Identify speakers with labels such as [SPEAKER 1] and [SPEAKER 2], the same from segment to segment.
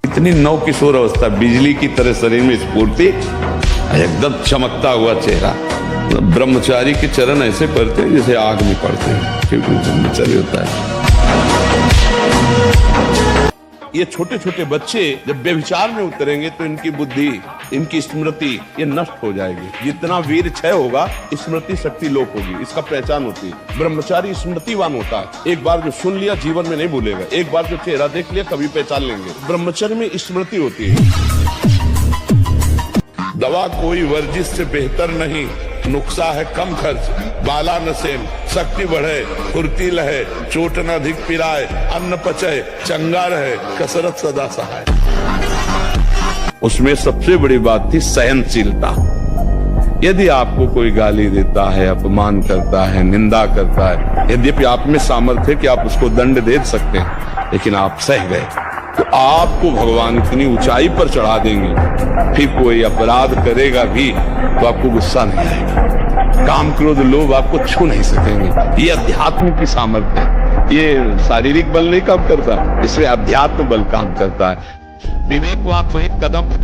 [SPEAKER 1] इतनी नव किशोर अवस्था, बिजली की तरह शरीर में स्फूर्ति, एकदम चमकता हुआ चेहरा। ब्रह्मचारी के चरण ऐसे पड़ते हैं जैसे आग में पड़ते हैं, क्योंकि ब्रह्मचारी होता है। ये छोटे छोटे बच्चे जब व्यभिचार में उतरेंगे तो इनकी बुद्धि, इनकी स्मृति ये नष्ट हो जाएगी। जितना वीर क्षय होगा, स्मृति शक्ति लोप होगी। इसका पहचान होती है। ब्रह्मचारी स्मृतिवान होता है। एक बार जो सुन लिया जीवन में नहीं भूलेगा। एक बार जो चेहरा देख लिया कभी पहचान लेंगे। ब्रह्मचर्य में स्मृति होती है। दवा कोई वर्जिश से बेहतर नहीं, नुक्सा है कम खर्च, बाला नसेन, शक्ति बढ़े, फुर्ती लहे, चोट न अधिक पिराए, अन्न पचे, चंगा रहे, कसरत सदा सहाय। उसमें सबसे बड़ी बात थी सहनशीलता। यदि आपको कोई गाली देता है, अपमान करता है, निंदा करता है, यद्यपि आप में सामर्थ्य है कि आप उसको दंड दे सकते हैं, लेकिन आप सह गए तो आपको भगवान इतनी ऊंचाई पर चढ़ा देंगे, फिर कोई अपराध करेगा भी तो आपको गुस्सा नहीं आएगा। काम क्रोध लोभ आपको छू नहीं सकेंगे। ये अध्यात्म की सामर्थ्य है। ये शारीरिक बल नहीं काम करता, इसमें अध्यात्म बल काम करता है। विवेक को आपको एक कदम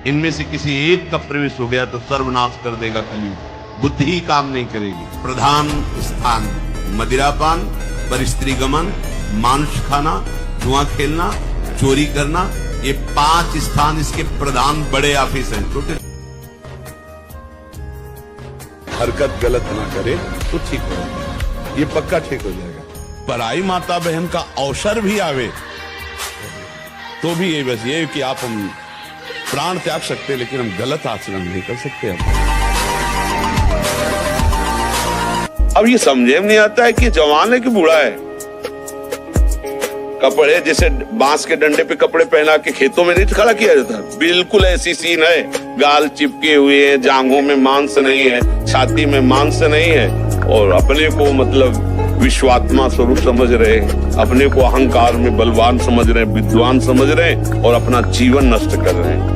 [SPEAKER 1] इनमें से किसी एक का प्रवेश हो गया तो सर्वनाश कर देगा कलयुग। बुद्धि ही काम नहीं करेगी। प्रधान स्थान मदिरापान, परस्त्री गमन, मांस खाना, जुआ खेलना, चोरी करना, ये 5 स्थान इसके प्रधान बड़े ऑफिस हैं। छोटे हरकत गलत ना करे तो ठीक हो जाएगा, ये पक्का ठीक हो जाएगा। पराई माता बहन का अवसर भी आवे तो भी ये बस ये कि आप हम प्राण त्याग सकते हैं, लेकिन हम गलत आचरण नहीं कर सकते। अब ये समझे नहीं आता है कि जवान है कि बूढ़ा है। कपड़े जैसे बांस के डंडे पे कपड़े पहना के खेतों में नहीं खड़ा किया जाता, बिल्कुल ऐसी सीन है। गाल चिपके हुए हैं, जांघों में मांस नहीं है, छाती में मांस नहीं है, और अपने को मतलब विश्वात्मा स्वरूप समझ रहे, अपने को अहंकार में बलवान समझ रहे, विद्वान समझ रहे, और अपना जीवन नष्ट कर रहे हैं।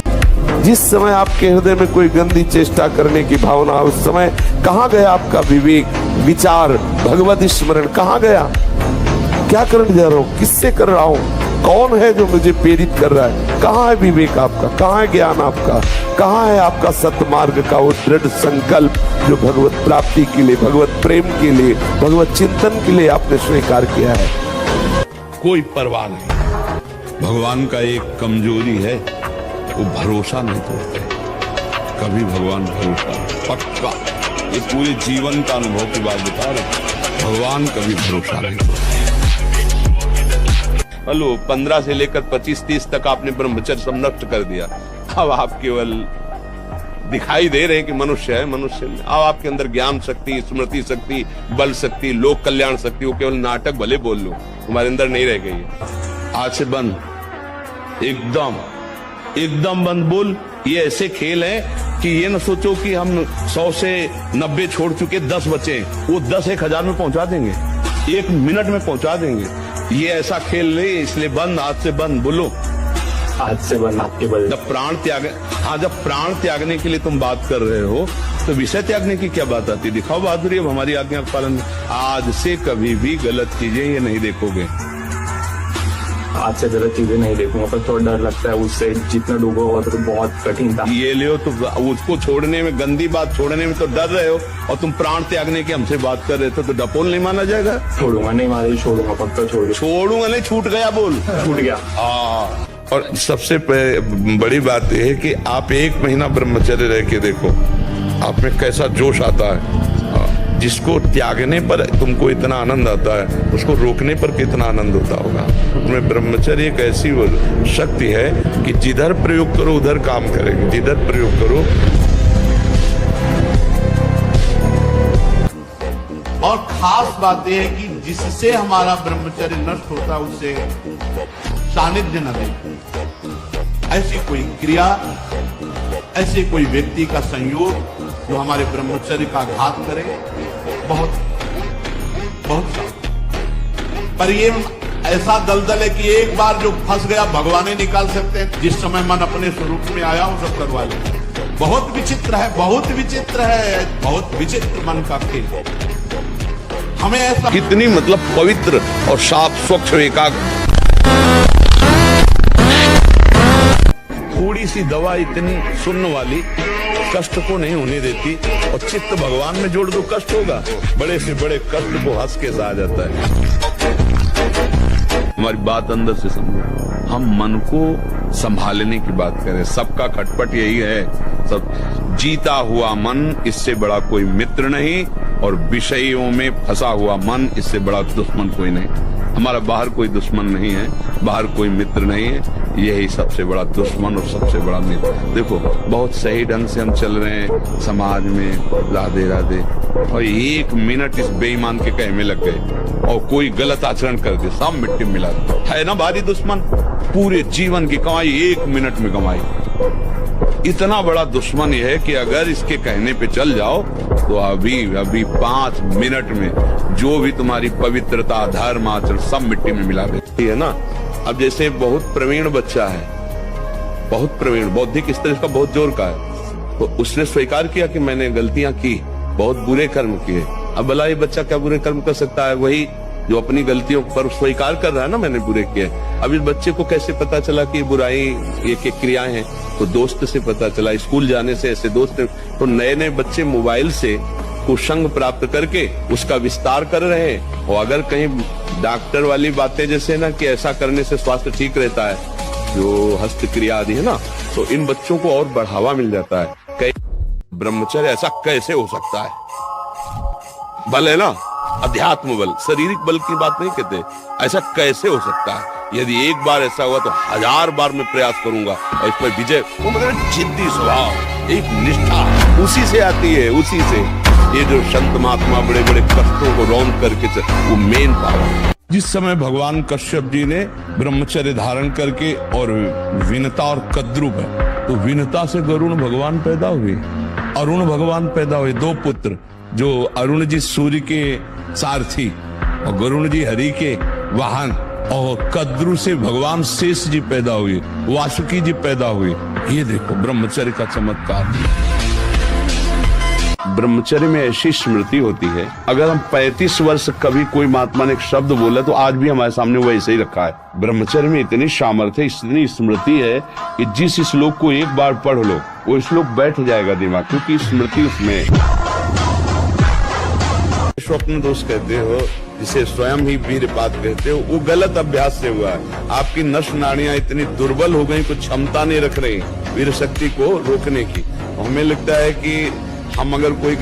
[SPEAKER 2] जिस समय आपके हृदय में कोई गंदी चेष्टा करने की भावना, उस समय कहाँ गया आपका विवेक, विचार, भगवत स्मरण कहाँ गया? क्या करने जा रहा हूँ, किससे कर रहा हूँ, कौन है जो मुझे प्रेरित कर रहा है? कहाँ है विवेक आपका, कहाँ है ज्ञान आपका, कहाँ है आपका सतमार्ग का वो दृढ़ संकल्प जो भगवत प्राप्ति के लिए, भगवत प्रेम के लिए, भगवत चिंतन के लिए आपने स्वीकार किया है?
[SPEAKER 1] कोई परवाह नहीं। भगवान का एक कमजोरी है, वो भरोसा नहीं तोड़ते कभी। भगवान भरोसा पक्का, ये पूरे जीवन का अनुभव की बात बता रहे, भगवान कभी भरोसा नहीं तोड़ते। हेलो 15 से लेकर 25-30 तक आपने ब्रह्मचर्य सब नष्ट कर दिया। अब आप केवल दिखाई दे रहे हैं कि मनुष्य है, मनुष्य में अब आपके अंदर ज्ञान शक्ति, स्मृति शक्ति, बल शक्ति, लोक कल्याण शक्ति, वो केवल नाटक भले बोल लो, तुम्हारे अंदर नहीं रह गई। आज से बंद, एकदम बंद बोल। ये ऐसे खेल है कि ये न सोचो कि हम 100 से 90 छोड़ चुके, 10 बचे, वो 10 1000 में पहुंचा देंगे, 1 मिनट में पहुंचा देंगे। ये ऐसा खेल नहीं, इसलिए बंद, आज से बंद बोलो।
[SPEAKER 3] आज से बंद आपके बल।
[SPEAKER 1] जब प्राण त्याग, हाँ जब प्राण त्यागने के लिए तुम बात कर रहे हो तो विषय त्यागने की क्या बात आती? दिखाओ बहादुरी, अब हमारी आज्ञा का पालन। आज से कभी भी गलत चीजें ये नहीं देखोगे।
[SPEAKER 3] आज से गलत चीजें नहीं देखूंगा, पर थोड़ा डर लगता है उससे, जितना डूबा हुआ तो बहुत कठिन था।
[SPEAKER 1] ये ले तो उसको छोड़ने में, गंदी बात छोड़ने में तो डर रहे हो, और तुम प्राण त्यागने की हमसे बात कर रहे थे, तो डपोल नहीं माना जाएगा?
[SPEAKER 3] छोड़ूंगा नहीं, मारे छोड़ूंगा, पक्का
[SPEAKER 1] छोड़ूंगा नहीं, छूट गया बोल,
[SPEAKER 3] छूट गया।
[SPEAKER 1] हाँ, और सबसे बड़ी बात यह है कि आप 1 महीना ब्रह्मचर्य रह के देखो, आप में कैसा जोश आता है। जिसको त्यागने पर तुमको इतना आनंद आता है, उसको रोकने पर कितना आनंद होता होगा। उसमें ब्रह्मचर्य एक ऐसी शक्ति है कि जिधर प्रयोग करो उधर काम करेगी, जिधर प्रयोग करो।
[SPEAKER 4] और खास बात यह है कि जिससे हमारा ब्रह्मचर्य नष्ट होता है उससे सानिध्य न दे। ऐसी कोई क्रिया, ऐसे कोई व्यक्ति का संयोग जो हमारे ब्रह्मचर्य का घात करे, बहुत पर ये ऐसा दलदल है कि एक बार जो फंस गया भगवान ही निकाल सकते हैं। जिस समय मन अपने स्वरूप में आया वो सब करवा ले। बहुत विचित्र है, बहुत विचित्र है, बहुत विचित्र मन का खेल। हमें ऐसा
[SPEAKER 1] कितनी मतलब पवित्र और साफ स्वच्छ एकाग्र। थोड़ी सी दवा इतनी सुन्न वाली कष्ट को नहीं होने देती, और चित्त भगवान में जोड़ दो कष्ट होगा, बड़े से बड़े कष्ट को हंस के सहा जाता है। हमारी बात अंदर से समझो, हम मन को संभालने की बात करें। सबका खटपट यही है, सब जीता हुआ मन, इससे बड़ा कोई मित्र नहीं, और विषयों में फंसा हुआ मन, इससे बड़ा दुश्मन कोई नहीं। हमारा बाहर कोई दुश्मन नहीं है, बाहर कोई मित्र नहीं है, यही सबसे बड़ा दुश्मन और सबसे बड़ा मित्र। देखो बहुत सही ढंग से हम चल रहे हैं समाज में, राधे राधे, और एक मिनट इस बेईमान के कहे में लग गए और कोई गलत आचरण कर दे, सब मिट्टी में मिला है ना भारी दुश्मन। पूरे जीवन की कमाई एक मिनट में कमाई। इतना बड़ा दुश्मन यह है कि अगर इसके कहने पे चल जाओ तो अभी 5 मिनट में जो भी तुम्हारी पवित्रता, धर्म, आचरण सब मिट्टी में मिला देती है ना। अब जैसे बहुत प्रवीण बच्चा है, बहुत प्रवीण, बौद्धिक स्तर इसका बहुत जोर का है, तो उसने स्वीकार किया कि मैंने गलतियां की, बहुत बुरे कर्म किए। अब भला ये बच्चा क्या बुरे कर्म कर सकता है? वही जो अपनी गलतियों पर स्वीकार कर रहा है ना, मैंने बुरे किए। अब इस बच्चे को कैसे पता चला कि बुराई ये क्रियाएं हैं? तो दोस्त से पता चला, स्कूल जाने से ऐसे दोस्त। तो नए नए बच्चे मोबाइल से कुसंग प्राप्त करके उसका विस्तार कर रहे हैं। और अगर कहीं डॉक्टर वाली बातें जैसे ना कि ऐसा करने से स्वास्थ्य ठीक रहता है, जो हस्तक्रिया आदि है ना, तो इन बच्चों को और बढ़ावा मिल जाता है। ब्रह्मचर्य ऐसा कैसे हो सकता है? बल है ना, अध्यात्म बल, शारीरिक बल की बात नहीं कहते। ऐसा कैसे हो सकता है? यदि एक बार ऐसा हुआ तो 1000 बार मैं प्रयास करूंगा और इस पर विजय। वो मतलब जिद्दी स्वभाव, एक निष्ठा उसी से आती है, उसी से। ये जो संत महात्मा बड़े बड़े कष्टों को रौंद करके वो मेन पावर। जिस समय भगवान कश्यप जी ने ब्रह्मचर्य धारण करके और विनता और कद्रुप है, तो विनता से गरुण भगवान पैदा हुए, अरुण भगवान पैदा हुए, 2 पुत्र। जो अरुण जी सूर्य के सारथी और गरुण जी हरि के वाहन, और कद्रु से भगवान शेष जी पैदा हुए, वासुकी जी पैदा हुए। ये देखो ब्रह्मचर्य का चमत्कार। ब्रह्मचर्य में ऐसी स्मृति होती है, अगर हम 35 वर्ष कभी कोई महात्मा ने एक शब्द बोला तो आज भी हमारे सामने वो ऐसे ही रखा है। ब्रह्मचर्य में इतनी सामर्थ्य, इतनी स्मृति है कि जिस श्लोक को एक बार पढ़ लो वो श्लोक बैठ जाएगा दिमाग, क्योंकि स्मृति उसमें। स्वप्न दोष कहते हो, जिसे स्वयं ही वीरपात कहते हो, वो गलत अभ्यास से हुआ है। आपकी नस नाड़ियां इतनी दुर्बल हो गई, कुछ क्षमता नहीं रख रही वीर शक्ति को रोकने की। हमें लगता है कि हम अगर कोई